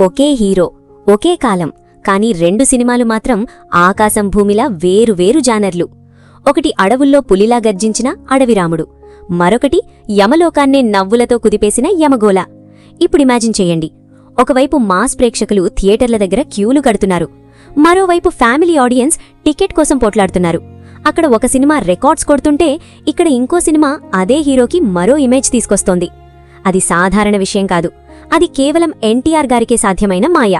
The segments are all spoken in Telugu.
ఒకే హీరో, ఒకే కాలం, కానీ రెండు సినిమాలు మాత్రం ఆకాశం భూమిలా వేరు జానర్లు. ఒకటి అడవుల్లో పులిలా గర్జించిన అడవిరాముడు, మరొకటి యమలోకాన్నే నవ్వులతో కుదిపేసిన యమగోళ. ఇప్పుడు ఇమాజిన్ చెయ్యండి, ఒకవైపు మాస్ ప్రేక్షకులు థియేటర్ల దగ్గర క్యూలు కడుతున్నారు, మరోవైపు ఫ్యామిలీ ఆడియన్స్ టికెట్ కోసం పోట్లాడుతున్నారు. అక్కడ ఒక సినిమా రికార్డ్స్ కొడుతుంటే ఇక్కడ ఇంకో సినిమా అదే హీరోకి మరో ఇమేజ్ తీసుకొస్తోంది. అది సాధారణ విషయం కాదు, అది కేవలం ఎన్టీఆర్ గారికే సాధ్యమైన మాయ.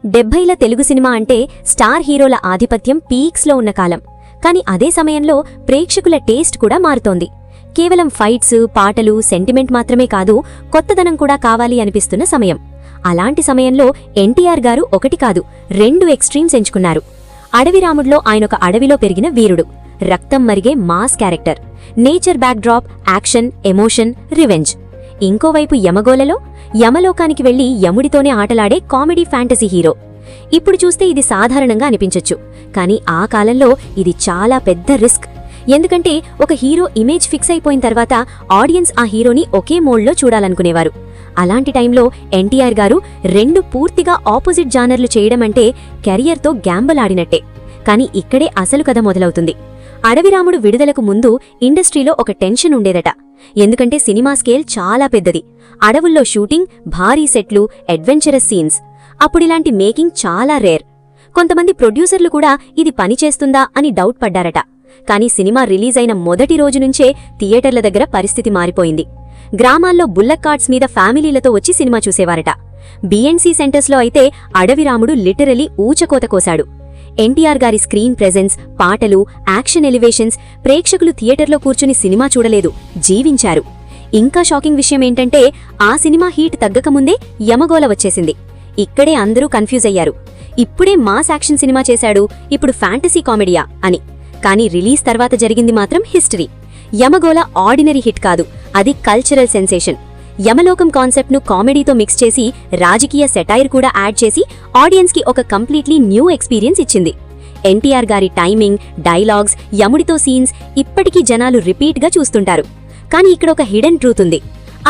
70ల తెలుగు సినిమా అంటే స్టార్ హీరోల ఆధిపత్యం పీక్స్లో ఉన్న కాలం. కాని అదే సమయంలో ప్రేక్షకుల టేస్ట్ కూడా మారుతోంది. కేవలం ఫైట్స్, పాటలు, సెంటిమెంట్ మాత్రమే కాదు, కొత్తదనం కూడా కావాలి అనిపిస్తున్న సమయం. అలాంటి సమయంలో ఎన్టీఆర్ గారు ఒకటి కాదు, 2 ఎక్స్ట్రీమ్స్ ఎంచుకున్నారు. అడవిరాముడ్లో ఆయనొక అడవిలో పెరిగిన వీరుడు, రక్తం మరిగే mass character, nature backdrop, action, emotion, revenge. ఇంకోవైపు యమగోళలో యమలోకానికి వెళ్లి యముడితోనే ఆటలాడే కామెడీ ఫ్యాంటసీ హీరో. ఇప్పుడు చూస్తే ఇది సాధారణంగా అనిపించొచ్చు, కానీ ఆ కాలంలో ఇది చాలా పెద్ద రిస్క్. ఎందుకంటే ఒక హీరో ఇమేజ్ ఫిక్స్ అయిపోయిన తర్వాత ఆడియన్స్ ఆ హీరోని ఒకే మోడ్లో చూడాలనుకునేవారు. అలాంటి టైంలో ఎన్టీఆర్ గారు 2 పూర్తిగా ఆపోజిట్ జానర్లు చేయడమంటే కెరియర్తో గ్యాంబల్ ఆడినట్టే. కానీ ఇక్కడే అసలు కథ మొదలవుతుంది. అడవిరాముడు విడుదలకు ముందు ఇండస్ట్రీలో ఒక టెన్షన్ ఉండేదట. ఎందుకంటే సినిమా స్కేల్ చాలా పెద్దది, అడవుల్లో షూటింగ్, భారీ సెట్లు, అడ్వెంచరస్ సీన్స్. అప్పుడిలాంటి మేకింగ్ చాలా రేర్. కొంతమంది ప్రొడ్యూసర్లు కూడా ఇది పనిచేస్తుందా అని డౌట్ పడ్డారట. కానీ సినిమా రిలీజ్ అయిన మొదటి రోజు నుంచే థియేటర్ల దగ్గర పరిస్థితి మారిపోయింది. గ్రామాల్లో బుల్లక్ కార్ట్స్ మీద ఫ్యామిలీలతో వచ్చి సినిమా చూసేవారట. బిఎన్సీ సెంటర్స్లో అయితే అడవిరాముడు లిటరలీ ఊచకోత కోశాడు. ఎన్టీఆర్ గారి స్క్రీన్ ప్రెజెన్స్, పాటలు, యాక్షన్ ఎలివేషన్స్ ప్రేక్షకులు థియేటర్లో కూర్చుని సినిమా చూడలేదు, జీవించారు. ఇంకా షాకింగ్ విషయం ఏంటంటే ఆ సినిమా హీట్ తగ్గకముందే యమగోళ వచ్చేసింది. ఇక్కడే అందరూ కన్ఫ్యూజ్ అయ్యారు. ఇప్పుడే మాస్ యాక్షన్ సినిమా చేశాడు, ఇప్పుడు ఫ్యాంటసీ కామెడీయా అని. కానీ రిలీజ్ తర్వాత జరిగింది మాత్రం హిస్టరీ. యమగోళ ఆర్డినరీ హిట్ కాదు, అది కల్చరల్ సెన్సేషన్. యమలోకం కాన్సెప్ట్ను కామెడీతో మిక్స్ చేసి రాజకీయ సెటైర్ కూడా యాడ్ చేసి ఆడియన్స్కి ఒక కంప్లీట్లీ న్యూ ఎక్స్పీరియన్స్ ఇచ్చింది. ఎన్టీఆర్ గారి టైమింగ్, డైలాగ్స్, యముడితో సీన్స్ ఇప్పటికీ జనాలు రిపీట్గా చూస్తుంటారు. కానీ ఇక్కడ ఒక హిడెన్ ట్రూత్ ఉంది.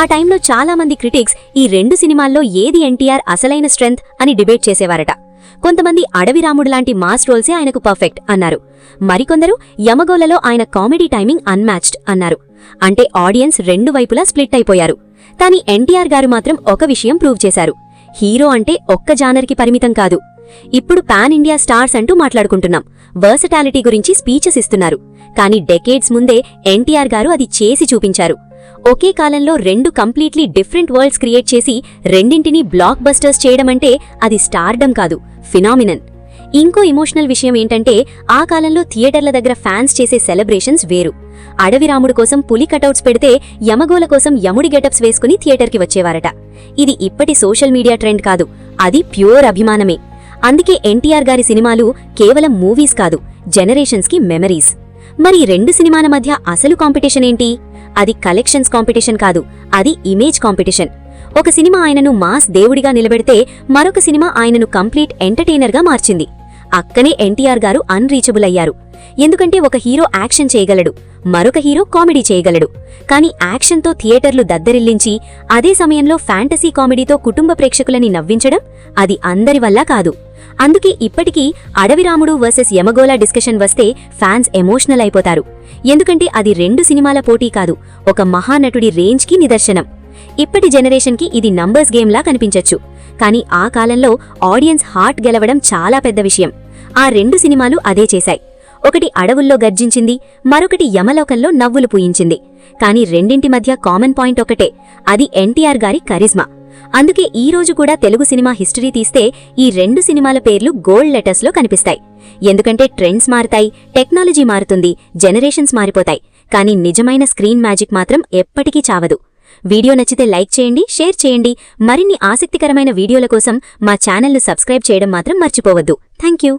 ఆ టైంలో చాలామంది క్రిటిక్స్ ఈ 2 సినిమాల్లో ఏది ఎన్టీఆర్ అసలైన స్ట్రెంగ్త్ అని డిబేట్ చేసేవారట. కొంతమంది అడవిరాముడు లాంటి మాస్ రోల్సే ఆయనకు పర్ఫెక్ట్ అన్నారు. మరికొందరు యమగోళలో ఆయన కామెడీ టైమింగ్ అన్మ్యాచ్డ్ అన్నారు. అంటే ఆడియన్స్ 2 వైపులా స్ప్లిట్ అయిపోయారు. కానీ ఎన్టీఆర్ గారు మాత్రం ఒక విషయం ప్రూవ్ చేశారు, హీరో అంటే ఒక్క జానర్కి పరిమితం కాదు. ఇప్పుడు పాన్ ఇండియా స్టార్స్ అంటూ మాట్లాడుకుంటున్నాం, వర్సటాలిటీ గురించి స్పీచెస్ ఇస్తున్నారు. కానీ డెకేడ్స్ ముందే ఎన్టీఆర్ గారు అది చేసి చూపించారు. ఒకే కాలంలో 2 కంప్లీట్లీ డిఫరెంట్ వరల్డ్స్ క్రియేట్ చేసి రెండింటినీ బ్లాక్ బస్టర్స్ చేయడమంటే అది స్టార్డమ్ కాదు, ఫినామినన్. ఇంకో ఎమోషనల్ విషయం ఏంటంటే ఆ కాలంలో థియేటర్ల దగ్గర ఫ్యాన్స్ చేసే సెలబ్రేషన్స్ వేరు. అడవిరాముడు కోసం పులి కటౌట్స్ పెడితే యమగోళ కోసం యముడి గెటప్స్ వేసుకుని థియేటర్కి వచ్చేవారట. ఇది ఇప్పటి సోషల్ మీడియా ట్రెండ్ కాదు, అది ప్యూర్ అభిమానమే. అందుకే ఎన్టీఆర్ గారి సినిమాలు కేవలం మూవీస్ కాదు, జనరేషన్స్కి మెమరీస్. మరి 2 సినిమాల మధ్య అసలు కాంపిటీషన్ ఏంటి? అది కలెక్షన్స్ కాంపిటీషన్ కాదు, అది ఇమేజ్ కాంపిటీషన్. ఒక సినిమా ఆయనను మాస్ దేవుడిగా నిలబెడితే మరొక సినిమా ఆయనను కంప్లీట్ ఎంటర్టైనర్గా మార్చింది. అక్కనే ఎన్టీఆర్ గారు అన్రీచబుల్ అయ్యారు. ఎందుకంటే ఒక హీరో యాక్షన్ చేయగలడు, మరొక హీరో కామెడీ చేయగలడు. కానీ యాక్షన్తో థియేటర్లు దద్దరిల్లించి అదే సమయంలో ఫ్యాంటసీ కామెడీతో కుటుంబ ప్రేక్షకులని నవ్వించడం అది అందరి వల్ల కాదు. అందుకే ఇప్పటికీ అడవిరాముడు వర్సెస్ యమగోళ డిస్కషన్ వస్తే ఫ్యాన్స్ ఎమోషనల్ అయిపోతారు. ఎందుకంటే అది 2 సినిమాల పోటీ కాదు, ఒక మహానటుడి రేంజ్కి నిదర్శనం. ఇప్పటి జనరేషన్కి ఇది నంబర్స్ గేమ్లా కనిపించొచ్చు, కానీ ఆ కాలంలో ఆడియన్స్ హార్ట్ గెలవడం చాలా పెద్ద విషయం. ఆ 2 సినిమాలు అదే చేశాయి. ఒకటి అడవుల్లో గర్జించింది, మరొకటి యమలోకంలో నవ్వులు పూయించింది. కానీ రెండింటి మధ్య కామన్ పాయింట్ ఒకటే, అది ఎన్టీఆర్ గారి కరిజ్మా. అందుకే ఈ రోజు కూడా తెలుగు సినిమా హిస్టరీ తీస్తే ఈ 2 సినిమాల పేర్లు గోల్డ్ లెటర్స్లో కనిపిస్తాయి. ఎందుకంటే ట్రెండ్స్ మారుతాయి, టెక్నాలజీ మారుతుంది, జనరేషన్స్ మారిపోతాయి. కానీ నిజమైన స్క్రీన్ మ్యాజిక్ మాత్రం ఎప్పటికీ చావదు. వీడియో నచ్చితే లైక్ చేయండి, షేర్ చేయండి. మరిన్ని ఆసక్తికరమైన వీడియోల కోసం మా ఛానల్ను సబ్స్క్రైబ్ చేయడం మాత్రం మర్చిపోవద్దు. Thank you.